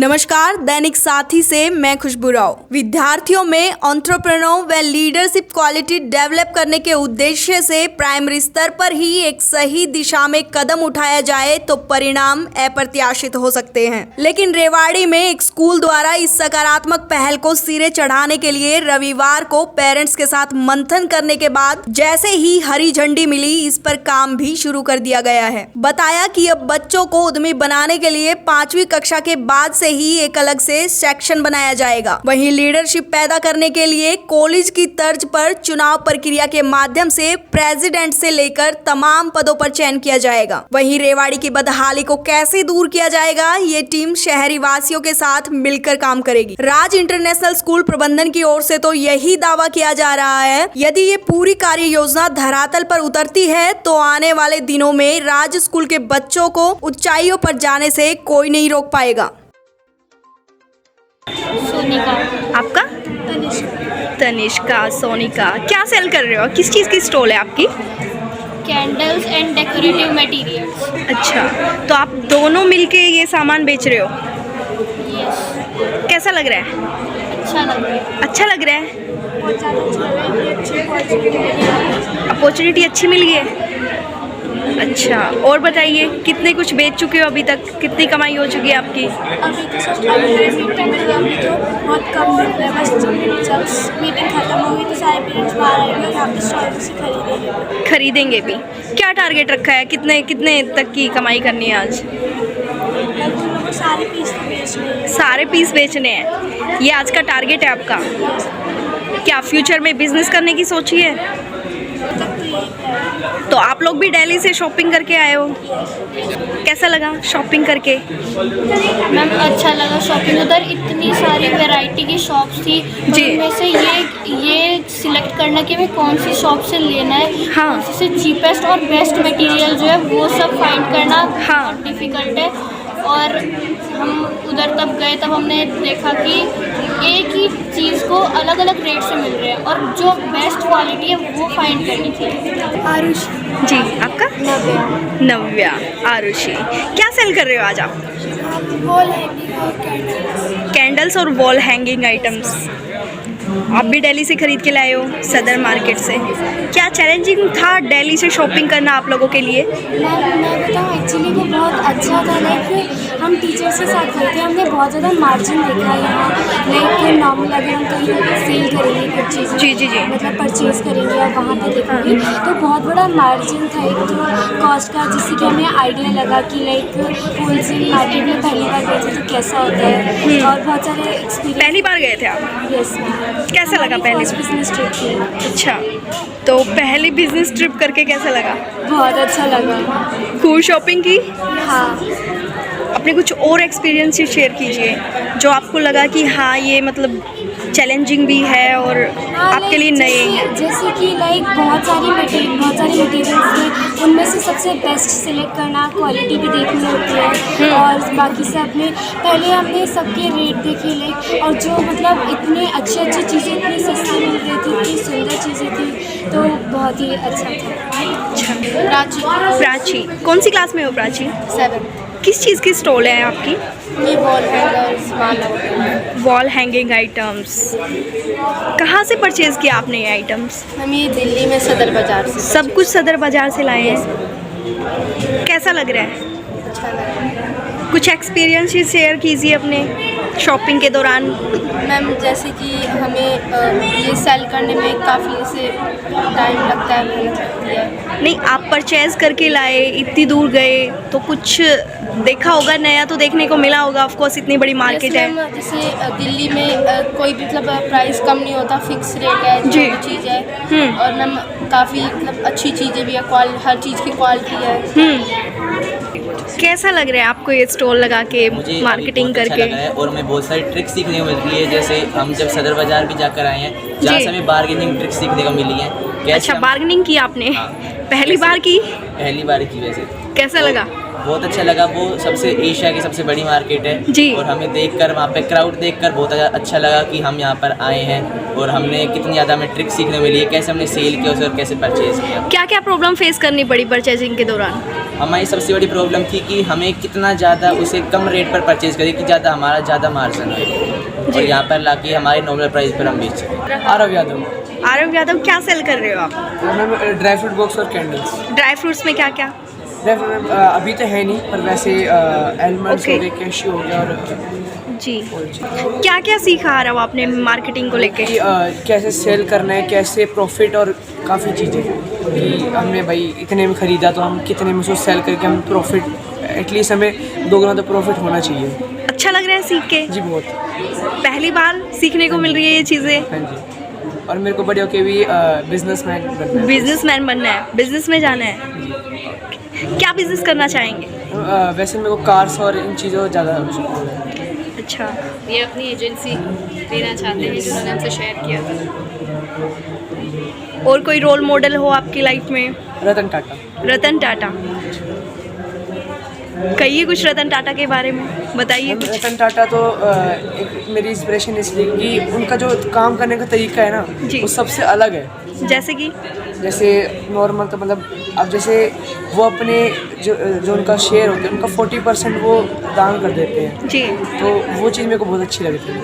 नमस्कार, दैनिक साथी से मैं खुशबू राव। विद्यार्थियों में एंटरप्रेन्योर व लीडरशिप क्वालिटी डेवलप करने के उद्देश्य से प्राइमरी स्तर पर ही एक सही दिशा में कदम उठाया जाए तो परिणाम अप्रत्याशित हो सकते हैं। लेकिन रेवाड़ी में एक स्कूल द्वारा इस सकारात्मक पहल को सिरे चढ़ाने के लिए रविवार को पेरेंट्स के साथ मंथन करने के बाद जैसे ही हरी झंडी मिली, इस पर काम भी शुरू कर दिया गया है। बताया कि अब बच्चों को उद्यमी बनाने के लिए 5वीं कक्षा के बाद से ही एक अलग से सेक्शन बनाया जाएगा। वहीं लीडरशिप पैदा करने के लिए कॉलेज की तर्ज पर चुनाव प्रक्रिया के माध्यम से प्रेसिडेंट से लेकर तमाम पदों पर चयन किया जाएगा। वहीं रेवाड़ी की बदहाली को कैसे दूर किया जाएगा, ये टीम शहरी वासियों के साथ मिलकर काम करेगी। राज इंटरनेशनल स्कूल प्रबंधन की ओर से तो यही दावा किया जा रहा है, यदि ये पूरी कार्य योजना धरातल पर उतरती है तो आने वाले दिनों में राज स्कूल के बच्चों को ऊंचाइयों पर जाने से कोई नहीं रोक पाएगा। सोनिका। आपका? तनिष्का। सोनिका, क्या सेल कर रहे हो? किस चीज़ की स्टॉल है आपकी? Candles and decorative materials. अच्छा, तो आप दोनों मिलके ये सामान बेच रहे हो? यस। कैसा लग रहा है? अच्छा लग रहा है। अच्छा लग रहा है? बहुत ज़्यादा अच्छा लग रहा है। अच्छी अपॉर्चुनिटी अपॉर्चुनिटी अच्छी मिल गई है। अच्छा, और बताइए कितने कुछ बेच चुके हो अभी तक? कितनी कमाई हो चुकी है आपकी? अभी तो सब अभी तो बहुत कम मिल रहा है। बस जब मीटिंग खत्म होगी तो सारे पेरेंट्स बाहर आएंगे और यहाँ पे स्टॉल से खरीदेंगे भी। क्या टारगेट रखा है? कितने कितने तक की कमाई करनी है आज? सारे पीस तो बेचने हैं। सारे पीस बेचने हैं, ये आज का टारगेट है आपका? क्या फ्यूचर में बिजनेस करने की सोची है? तो आप लोग भी दिल्ली से शॉपिंग करके आए हो, कैसा लगा शॉपिंग करके? मैम अच्छा लगा शॉपिंग। उधर इतनी सारी वैरायटी की शॉप्स थी, जिनमें से ये सिलेक्ट करना कि हमें कौन सी शॉप से लेना है। हाँ। कौन सी से चीपेस्ट और बेस्ट मटेरियल जो है वो सब फाइंड करना हाँ। बहुत डिफ़िकल्ट है। और हम उधर तब गए तब हमने देखा कि एक ही चीज़ को अलग अलग रेट से मिल रहे हैं और जो बेस्ट क्वालिटी है वो फाइंड करनी थी। आरुषि। जी, आपका? नव्या। आरुषि, क्या सेल कर रहे हो आज आप? वॉल हैंगिंग और कैंडल्स। कैंडल्स और वॉल हैंगिंग आइटम्स आप भी दिल्ली से खरीद के लाए हो, सदर मार्केट से। क्या चैलेंजिंग था दिल्ली से शॉपिंग करना आप लोगों के लिए? मैं बताऊँ, एक्चुअली वो बहुत अच्छा था। लाइक हम टीचर्स के साथ गए थे, हमने बहुत ज़्यादा मार्जिन देखा यहाँ। लाइक नॉर्मल अगर हम कहीं सेल करेंगे कुछ चीज़ें, जी, मतलब परचेज़ करेंगे या वहाँ पर देखेंगे तो बहुत बड़ा मार्जिन था एक तो कॉस्ट का, जिससे कि हमें आइडिया लगा कि लाइक होलसेल मार्केट में पहली बार गए थे तो कैसा होता है। और बहुत सारे एक्सपीरियंस। पहली बार गए थे आप? यस। कैसा लगा पहले? बिजनेस ट्रिप थी। अच्छा, तो पहली बिजनेस ट्रिप करके कैसा लगा? बहुत अच्छा लगा। खूब शॉपिंग की? हाँ। अपने कुछ और एक्सपीरियंस शेयर कीजिए जो आपको लगा कि हाँ ये मतलब चैलेंजिंग भी है और आपके लिए नए हैं। जैसे कि लाइक बहुत सारे मटेरियल्स थे, उनमें से सबसे बेस्ट सिलेक्ट करना, क्वालिटी भी देखनी होती है और बाकी सब में पहले हमने सबके रेट देखे लाइक, और जो मतलब इतने अच्छी चीज़ें इतनी सस्ती मिल रही थी, इतनी सुंदर चीज़ें थी, तो बहुत ही अच्छा था। अच्छा, प्राची कौन सी क्लास में हो प्राची? 7। किस चीज़ की स्टॉल है आपकी? ये wall hangers, wall hanging items. कहाँ से परचेज़ किया आपने ये आइटम्स? हम ये दिल्ली में सदर बाज़ार से। सब कुछ सदर बाज़ार से लाए हैं। कैसा लग रहा है? अच्छा लगा। कुछ एक्सपीरियंस शेयर कीजिए अपने शॉपिंग के दौरान। मैम जैसे कि हमें ये सेल करने में काफ़ी से टाइम लगता है, मेहनत लगती है। नहीं, आप परचेज़ करके लाए, इतनी दूर गए तो कुछ देखा होगा, नया तो देखने को मिला होगा। ऑफ कोर्स इतनी बड़ी मार्केट है। जैसे दिल्ली में कोई भी मतलब प्राइस कम नहीं होता, फिक्स रेट है जो भी चीज़ है। और मैम काफ़ी मतलब अच्छी चीज़ें भी है, हर चीज़ की क्वालिटी है। कैसा लग रहा है आपको ये स्टॉल लगा के, मार्केटिंग करके? अच्छा लगा है और हमें बहुत सारी ट्रिक्स सीखने को मिल रही है। जैसे हम जब सदर बाज़ार भी जाकर आए हैं, जहाँ से हमें बार्गेनिंग ट्रिक्स सीखने को मिली है। अच्छा, बार्गेनिंग की आपने? हाँ। पहली बार की? पहली बार की। वैसे कैसा लगा? बहुत अच्छा लगा। वो सबसे एशिया की सबसे बड़ी मार्केट है जी। और हमें देखकर वहाँ पे क्राउड देखकर बहुत अच्छा लगा कि हम यहाँ पर आए हैं और हमने कितनी ज़्यादा हमें ट्रिक्स सीखने मिली है, कैसे हमने सेल किया उसे और कैसे परचेज़ किया। क्या क्या प्रॉब्लम फेस करनी पड़ी परचेजिंग के दौरान? हमारी सबसे बड़ी प्रॉब्लम थी कि हमें कितना ज़्यादा उसे कम रेट पर परचेज़ करें कि ज़्यादा हमारा ज़्यादा मार्जिन हो और यहाँ पर लाके हमारे नॉर्मल प्राइस पर हम बेच सकें। आरव यादव। आरव यादव, क्या सेल कर रहे हो आप? मैम ड्राई फ्रूट बॉक्स और कैंडल्स। ड्राई फ्रूट्स में क्या क्या? ड्राई फ्रूट अभी तो है नहीं, पर वैसे एलमंड्स हो गए, कैश्यू हो गया और जी, क्या क्या सीखा आरव आपने मार्केटिंग को लेके? कैसे सेल करना है, कैसे प्रॉफिट और काफ़ी चीज़ें कि हमने भाई इतने में ख़रीदा तो हम कितने में उसको सेल करके हम प्रॉफिट एटलीस्ट हमें दोगुना तो प्रॉफिट होना चाहिए। अच्छा लग रहा है सीख के? जी बहुत। पहली बार सीखने को मिल रही है ये चीज़ें? हाँ जी, और मेरे को बड़े होके भी बिजनेसमैन बनना है। बिजनेसमैन बनना है, बिजनेस में जाना है। क्या बिजनेस करना चाहेंगे? वैसे मेरे को कार्स और इन चीज़ों ज़्यादा शौक है। अच्छा, ये अपनी एजेंसी देना चाहते हैं जिन्होंने हमसे शेयर किया था। और कोई रोल मॉडल हो आपकी लाइफ में? रतन टाटा। रतन टाटा, कहिए कुछ रतन टाटा के बारे में बताइए कुछ। रतन टाटा तो एक मेरी इंस्पिरेशन इसलिए कि उनका जो काम करने का तरीका है ना जी। वो सबसे अलग है। जैसे कि जैसे नॉर्मल तो मतलब अब जैसे वो अपने जो उनका शेयर होता है उनका 40% वो दान कर देते हैं, जी, तो वो चीज़ मेरे को बहुत अच्छी लगती है।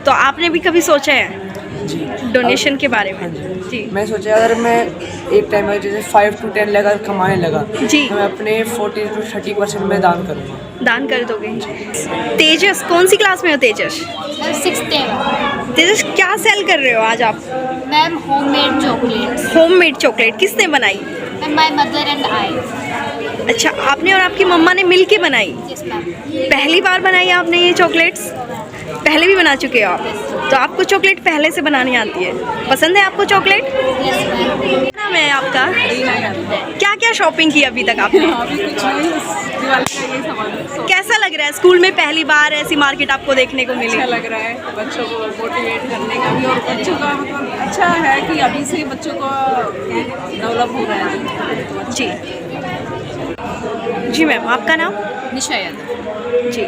तो आपने भी कभी सोचा है जी डोनेशन के बारे में? हाँ जी। जी, मैं सोचा अगर मैं एक टाइम में जैसे 5 to 10 लगा कमाने लगा जी। तो मैं अपने 40 to 30% में दान करूँगा। दान कर दोगे? तेजस, कौन सी क्लास में हो तेजस? 6th में तेजस, क्या सेल कर रहे हो आज आप? Ma'am homemade chocolates. Homemade chocolate किसने बनाई? Ma'am my mother and I. अच्छा, आपने और आपकी मम्मा ने मिल के बनाई? Yes ma'am. पहली बार बनाई आपने ये चॉकलेट्स? पहले भी बना चुके हो आप, तो आपको चॉकलेट पहले से बनानी आती है। पसंद है आपको चॉकलेट? Yes ma'am. क्या नाम है आपका? क्या क्या शॉपिंग की अभी तक आपने? कैसा लग रहा है स्कूल में पहली बार ऐसी मार्केट आपको देखने को मिली? अच्छा लग रहा है, बच्चों को मोटिवेट करने का भी, और बच्चों का मतलब अच्छा है कि अभी से बच्चों को डेवलप हो रहा है। जी जी मैम, आपका नाम? निशा यादव। जी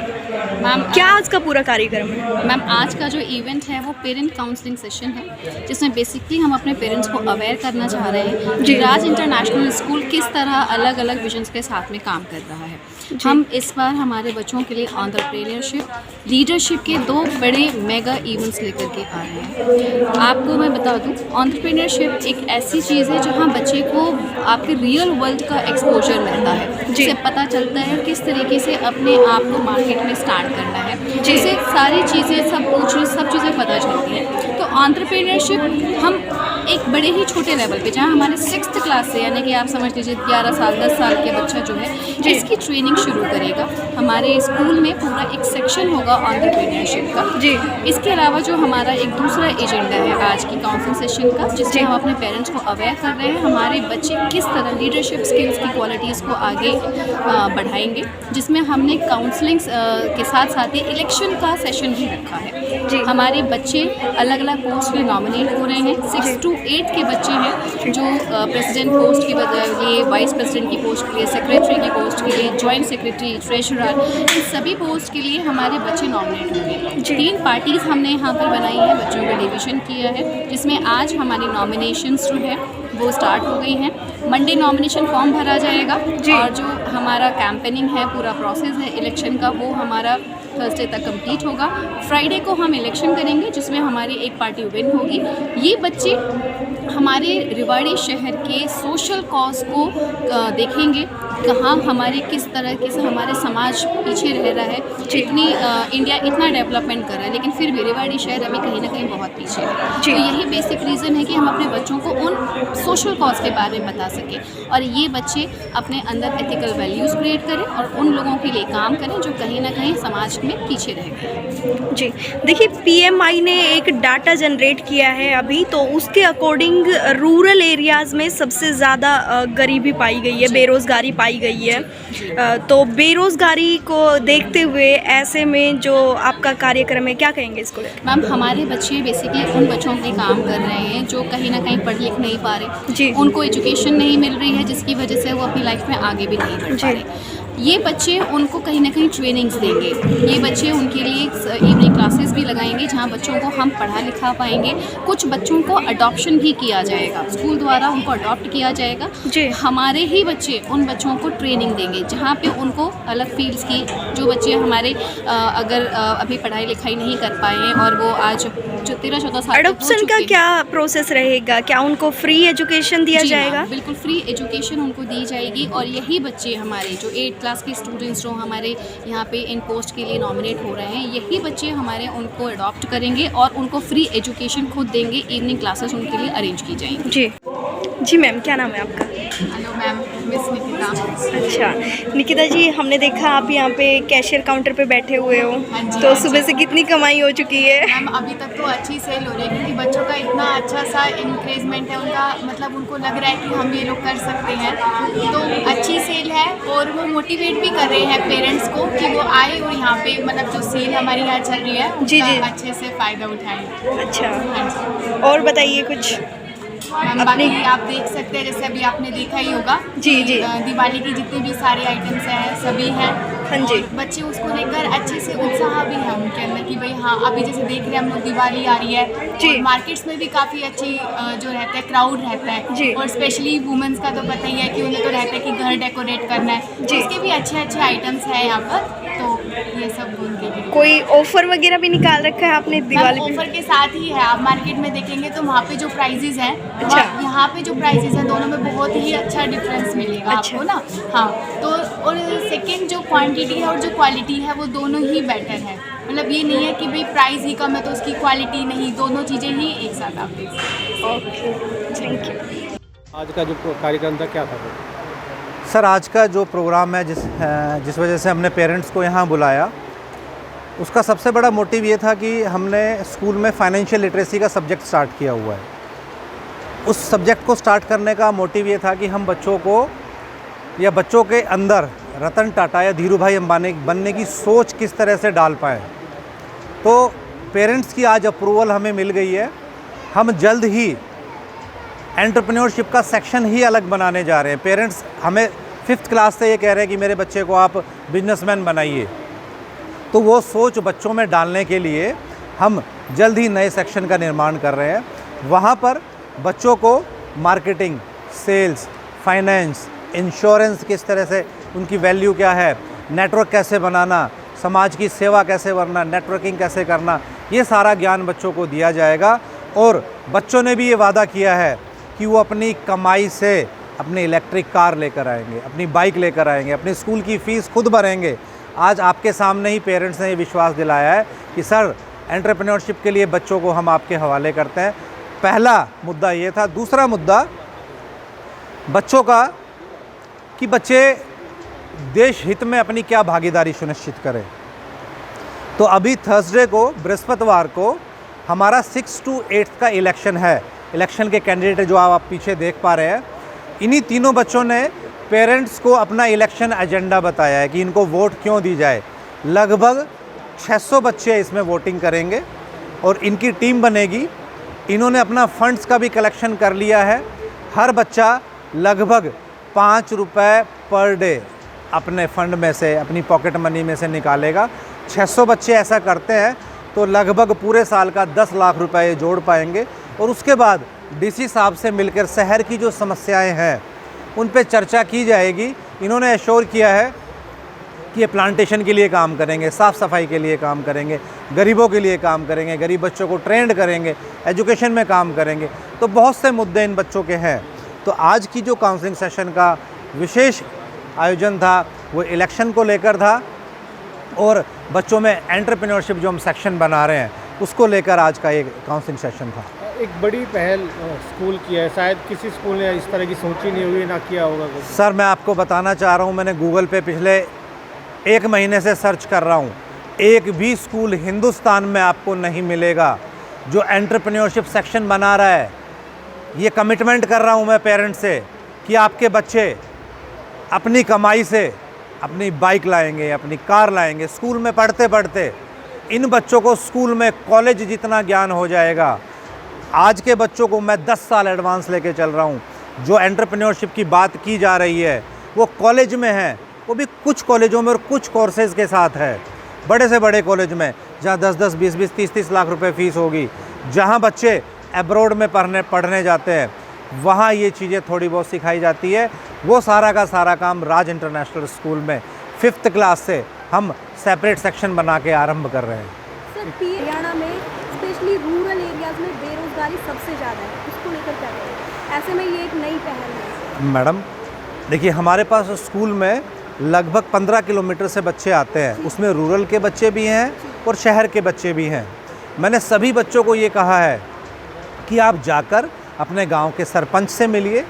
मैम, क्या आज का पूरा कार्यक्रम है? मैम आज का जो इवेंट है वो पेरेंट काउंसलिंग सेशन है, जिसमें बेसिकली हम अपने पेरेंट्स को अवेयर करना चाह रहे हैं कि राज इंटरनेशनल स्कूल किस तरह अलग अलग विजन्स के साथ में काम कर रहा है। हम इस बार हमारे बच्चों के लिए एंटरप्रेन्योरशिप, लीडरशिप के 2 बड़े मेगा इवेंट्स लेकर के आ रहे हैं। आपको मैं बता दूं, एंटरप्रेन्योरशिप एक ऐसी चीज़ है जहां बच्चे को आपके रियल वर्ल्ड का एक्सपोजर मिलता है, जिससे पता चलता है किस तरीके से अपने आप को मार्केट में स्टार्ट करना है, जिससे सारी चीज़ें सब चीज़ें पता चलती हैं। तो एंटरप्रेन्योरशिप हम एक बड़े ही छोटे लेवल पे, जहाँ हमारे 6th क्लास से, यानी कि आप समझ लीजिए 11 साल 10 साल के बच्चा जो है इसकी ट्रेनिंग शुरू करेगा। हमारे स्कूल में पूरा एक सेक्शन होगा एंटरप्रेन्योरशिप का। जी। इसके अलावा जो हमारा एक दूसरा एजेंडा है आज की काउंसिल सेशन का, जिसमें हम अपने पेरेंट्स को अवेयर कर रहे हैं हमारे बच्चे किस तरह लीडरशिप स्किल्स की क्वालिटीज़ को आगे बढ़ाएंगे, जिसमें हमने काउंसलिंग के साथ साथ ही इलेक्शन का सेशन भी रखा है। जी। हमारे बच्चे अलग अलग पोस्ट में नॉमिनेट हो रहे हैं। 6 to 8 के बच्चे हैं जो प्रेसिडेंट पोस्ट के लिए, वाइस प्रेसिडेंट की पोस्ट के लिए, सेक्रेटरी की पोस्ट के लिए, जॉइंट सेक्रेटरी, ट्रेजरर, इन सभी पोस्ट के लिए हमारे बच्चे नॉमिनेट होंगे। 3 पार्टीज़ हमने यहाँ पर बनाई है, बच्चों का डिवीज़न किया है, जिसमें आज हमारी नॉमिनेशंस जो है वो स्टार्ट हो गई हैं। मंडे नॉमिनेशन फॉर्म भरा जाएगा और जो हमारा कैंपेनिंग है, पूरा प्रोसेस है इलेक्शन का, वो हमारा थर्सडे तक कंप्लीट होगा। फ्राइडे को हम इलेक्शन करेंगे, जिसमें हमारी एक पार्टी विन होगी। ये बच्चे हमारे रेवाड़ी शहर के सोशल कॉज को देखेंगे, कहाँ हमारे किस तरह से हमारे समाज पीछे रह रहा है। इतनी इंडिया इतना डेवलपमेंट कर रहा है, लेकिन फिर भी रेवाड़ी शहर अभी कहीं ना कहीं बहुत पीछे है। तो यही बेसिक रीज़न है कि हम अपने बच्चों को उन सोशल कॉज के बारे में बता सकें और ये बच्चे अपने अंदर एथिकल वैल्यूज़ क्रिएट करें और उन लोगों के लिए काम करें जो कहीं ना कहीं समाज में पीछे रह गए। जी, देखिए PMI ने एक डाटा जनरेट किया है अभी, तो उसके अकॉर्डिंग रूरल एरियाज़ में सबसे ज़्यादा गरीबी पाई गई है, बेरोज़गारी पाई गई है। तो बेरोज़गारी को देखते हुए ऐसे में जो आपका कार्यक्रम है, क्या कहेंगे इसको लेकर? मैम, हमारे बच्चे बेसिकली उन बच्चों के काम कर रहे हैं जो कहीं ना कहीं पढ़ लिख नहीं पा रहे, जी। उनको एजुकेशन नहीं मिल रही है, जिसकी वजह से वो अपनी लाइफ में आगे भी नहीं बढ़ पा रहे। ये बच्चे उनको कहीं ना कहीं ट्रेनिंग्स देंगे। ये बच्चे उनके लिए इवनिंग क्लासेस भी लगाएंगे जहाँ बच्चों को हम पढ़ा लिखा पाएंगे। कुछ बच्चों को अडॉप्शन भी किया जाएगा, स्कूल द्वारा उनको अडॉप्ट किया जाएगा। हमारे ही बच्चे उन बच्चों को ट्रेनिंग देंगे जहाँ पे उनको अलग फील्ड्स की, जो बच्चे हमारे अगर अभी पढ़ाई लिखाई नहीं कर पाए हैं और वो आज जो 13-14 साल एडॉप्शन का क्या प्रोसेस रहेगा? क्या उनको फ्री एजुकेशन दिया जाएगा? बिल्कुल फ्री एजुकेशन उनको दी जाएगी। और यही बच्चे हमारे जो 8th क्लास के स्टूडेंट्स जो हमारे यहाँ पे इन पोस्ट के लिए नॉमिनेट हो रहे हैं, यही बच्चे हमारे उनको अडॉप्ट करेंगे और उनको फ्री एजुकेशन खुद देंगे। इवनिंग क्लासेस उनके लिए अरेंज की जाएंगी। जी मैम, क्या नाम है आपका? Hello ma'am, miss Nikita. अच्छा निकिता जी, हमने देखा आप यहाँ पे कैशियर काउंटर पे बैठे हुए हो। हाँ जी, तो हाँ सुबह जी। से कितनी कमाई हो चुकी है? मैम अभी तक तो अच्छी सेल हो रही है क्योंकि बच्चों का इतना अच्छा सा इंक्रेजमेंट है उनका, मतलब उनको लग रहा है कि हम ये लोग कर सकते हैं, तो अच्छी सेल है। और वो मोटिवेट भी कर रहे हैं पेरेंट्स को कि वो आए और यहाँ पे मतलब जो सेल हमारी यहाँ चल रही है जी, उसका जी। अच्छे से फ़ायदा उठाएं। अच्छा, हाँ जी और बताइए कुछ। मैम, बाकी आप देख सकते हैं जैसे अभी आपने देखा ही होगा जी, कि, जी। दिवाली की जितनी भी सारे आइटम्स हैं सभी हैं। हाँ जी। और बच्चे उसको लेकर अच्छे से उत्साह भी है उनके अंदर कि भाई हाँ, अभी जैसे देख रहे हैं हम लोग दिवाली आ रही है जी। और मार्केट्स में भी काफ़ी अच्छी जो रहता है क्राउड रहता है जी। और स्पेशली वुमेंस का तो पता ही है कि उन्हें तो रहता है कि घर डेकोरेट करना है जी। उसके भी अच्छे अच्छे आइटम्स हैं यहाँ पर, तो ये सब उनके लिए कोई ऑफर वगैरह भी निकाल रखा है आपने दिवाली पे? ऑफर के साथ ही है। आप मार्केट में देखेंगे तो वहाँ पे जो प्राइजेज हैं, अच्छा। यहाँ पे जो प्राइजेज हैं दोनों में बहुत ही अच्छा डिफरेंस मिलेगा अच्छा। आपको ना। हाँ, तो और सेकंड जो क्वांटिटी है और जो क्वालिटी है वो दोनों ही बेटर है। मतलब ये नहीं है कि भाई प्राइस ही कम है तो उसकी क्वालिटी नहीं, दोनों चीज़ें ही एक साथ आप देख सकते हैं। Okay, thank you. आज का जो कार्यक्रम था क्या था वो? सर, आज का जो प्रोग्राम है जिस वजह से हमने पेरेंट्स को यहाँ बुलाया, उसका सबसे बड़ा मोटिव ये था कि हमने स्कूल में फाइनेंशियल लिटरेसी का सब्जेक्ट स्टार्ट किया हुआ है। उस सब्जेक्ट को स्टार्ट करने का मोटिव ये था कि हम बच्चों को या बच्चों के अंदर रतन टाटा या धीरू भाई अंबानी बनने की सोच किस तरह से डाल पाएँ। तो पेरेंट्स की आज अप्रूवल हमें मिल गई है। हम जल्द ही एंटरप्रेन्योरशिप का सेक्शन ही अलग बनाने जा रहे हैं। पेरेंट्स हमें 5th क्लास से ये कह रहे हैं कि मेरे बच्चे को आप बिजनेसमैन बनाइए। तो वो सोच बच्चों में डालने के लिए हम जल्द ही नए सेक्शन का निर्माण कर रहे हैं। वहाँ पर बच्चों को मार्केटिंग, सेल्स, फाइनेंस, इंश्योरेंस किस तरह से उनकी वैल्यू क्या है, नेटवर्क कैसे बनाना, समाज की सेवा कैसे करना, नेटवर्किंग कैसे करना, ये सारा ज्ञान बच्चों को दिया जाएगा। और बच्चों ने भी ये वादा किया है कि वो अपनी कमाई से अपनी इलेक्ट्रिक कार लेकर आएंगे, अपनी बाइक लेकर आएंगे, अपनी स्कूल की फ़ीस खुद भरेंगे। आज आपके सामने ही पेरेंट्स ने ये विश्वास दिलाया है कि सर, एंटरप्रेन्योरशिप के लिए बच्चों को हम आपके हवाले करते हैं। पहला मुद्दा ये था। दूसरा मुद्दा बच्चों का कि बच्चे देश हित में अपनी क्या भागीदारी सुनिश्चित करें। तो अभी थर्सडे को, बृहस्पतिवार को हमारा 6 to 8 का इलेक्शन है। इलेक्शन के कैंडिडेट जो आप पीछे देख पा रहे हैं, इन्हीं तीनों बच्चों ने पेरेंट्स को अपना इलेक्शन एजेंडा बताया है कि इनको वोट क्यों दी जाए। लगभग 600 बच्चे इसमें वोटिंग करेंगे और इनकी टीम बनेगी। इन्होंने अपना फंड्स का भी कलेक्शन कर लिया है। हर बच्चा लगभग 5 रुपये पर डे अपने फ़ंड में से, अपनी पॉकेट मनी में से निकालेगा। 600 बच्चे ऐसा करते हैं तो लगभग पूरे साल का 10 लाख रुपए ये जोड़ पाएंगे। और उसके बाद डीसी साहब से मिलकर शहर की जो समस्याएं हैं उन पे चर्चा की जाएगी। इन्होंने एश्योर किया है कि ये प्लांटेशन के लिए काम करेंगे, साफ़ सफाई के लिए काम करेंगे, गरीबों के लिए काम करेंगे, गरीब बच्चों को ट्रेंड करेंगे, एजुकेशन में काम करेंगे। तो बहुत से मुद्दे इन बच्चों के हैं। तो आज की जो काउंसलिंग सेशन का विशेष आयोजन था वो इलेक्शन को लेकर था और बच्चों में एंटरप्रेन्योरशिप जो हम सेक्शन बना रहे हैं उसको लेकर आज का ये काउंसलिंग सेशन था। एक बड़ी पहल स्कूल की है, शायद किसी स्कूल ने इस तरह की सोची नहीं हुई, ना किया होगा कुछ। सर, मैं आपको बताना चाह रहा हूँ, मैंने गूगल पे पिछले 1 महीने से सर्च कर रहा हूँ, एक भी स्कूल हिंदुस्तान में आपको नहीं मिलेगा जो एंटरप्रेन्योरशिप सेक्शन बना रहा है। ये कमिटमेंट कर रहा हूँ मैं पेरेंट्स से कि आपके बच्चे अपनी कमाई से अपनी बाइक लाएंगे, अपनी कार लाएंगे। स्कूल में पढ़ते पढ़ते इन बच्चों को स्कूल में कॉलेज जितना ज्ञान हो जाएगा। आज के बच्चों को मैं 10 साल एडवांस लेके चल रहा हूँ। जो एंटरप्रेन्योरशिप की बात की जा रही है वो कॉलेज में है, वो भी कुछ कॉलेजों में और कुछ कोर्सेज़ के साथ है। बड़े से बड़े कॉलेज में जहाँ 10-10, 20-20, 30-30 लाख रुपए फ़ीस होगी, जहाँ बच्चे एब्रॉड में पढ़ने जाते हैं, वहाँ ये चीज़ें थोड़ी बहुत सिखाई जाती है। वो सारा का सारा काम राज इंटरनेशनल स्कूल में 5th क्लास से हम सेपरेट सेक्शन बना के आरंभ कर रहे हैं। सर, हरियाणा में स्पेशली रूरल एरियाज़ में बेरोज़गारी सबसे ज़्यादा है, उसको लेकर क्या करें? ऐसे में ये एक नई पहल है। मैडम देखिए, हमारे पास स्कूल में लगभग 15 किलोमीटर से बच्चे आते हैं, उसमें रूरल के बच्चे भी हैं और शहर के बच्चे भी हैं। मैंने सभी बच्चों को ये कहा है कि आप जाकर अपने गांव के सरपंच से मिलिए,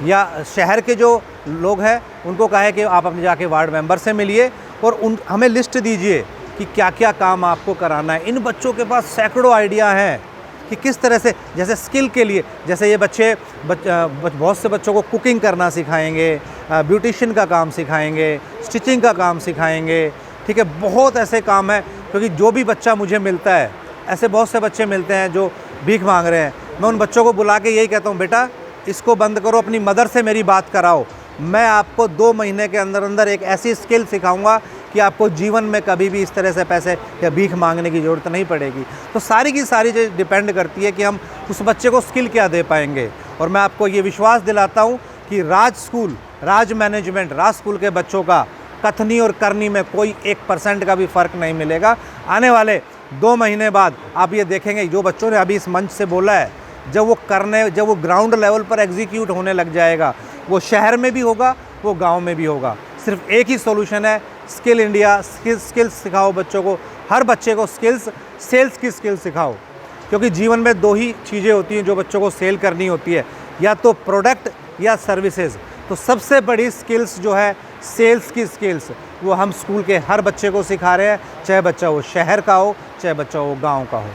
या शहर के जो लोग हैं उनको कहा है कि आप अपने जाके वार्ड मेंबर से मिलिए और हमें लिस्ट दीजिए कि क्या क्या काम आपको कराना है। इन बच्चों के पास सैकड़ों आइडिया हैं कि किस तरह से, जैसे स्किल के लिए, जैसे ये बच्चे बहुत से बच्चों को कुकिंग करना सिखाएंगे, ब्यूटिशियन का काम सिखाएंगे, स्टिचिंग का काम सिखाएंगे। ठीक है, बहुत ऐसे काम हैं, क्योंकि जो भी बच्चा मुझे मिलता है, ऐसे बहुत से बच्चे मिलते हैं जो भीख मांग रहे हैं। मैं उन बच्चों को बुला के यही कहता हूँ, बेटा इसको बंद करो, अपनी मदर से मेरी बात कराओ, मैं आपको 2 महीने के अंदर अंदर एक ऐसी स्किल सिखाऊंगा कि आपको जीवन में कभी भी इस तरह से पैसे या भीख मांगने की ज़रूरत नहीं पड़ेगी। तो सारी की सारी चीज़ डिपेंड करती है कि हम उस बच्चे को स्किल क्या दे पाएंगे। और मैं आपको ये विश्वास दिलाता हूँ कि राज स्कूल, राज मैनेजमेंट, राज स्कूल के बच्चों का कथनी और करनी में कोई 1% का भी फ़र्क नहीं मिलेगा। आने वाले 2 महीने बाद आप ये देखेंगे, जो बच्चों ने अभी इस मंच से बोला है, जब वो ग्राउंड लेवल पर एग्जीक्यूट होने लग जाएगा, वो शहर में भी होगा, वो गांव में भी होगा। सिर्फ एक ही सॉल्यूशन है, स्किल इंडिया। स्किल्स सिखाओ बच्चों को, हर बच्चे को स्किल्स, सेल्स की स्किल सिखाओ, क्योंकि जीवन में 2 ही चीज़ें होती हैं जो बच्चों को सेल करनी होती है, या तो प्रोडक्ट या सर्विसेज। तो सबसे बड़ी स्किल्स जो है सेल्स की स्किल्स, वो हम स्कूल के हर बच्चे को सिखा रहे हैं, चाहे बच्चा वो शहर का हो, चाहे बच्चा वो गाँव का हो।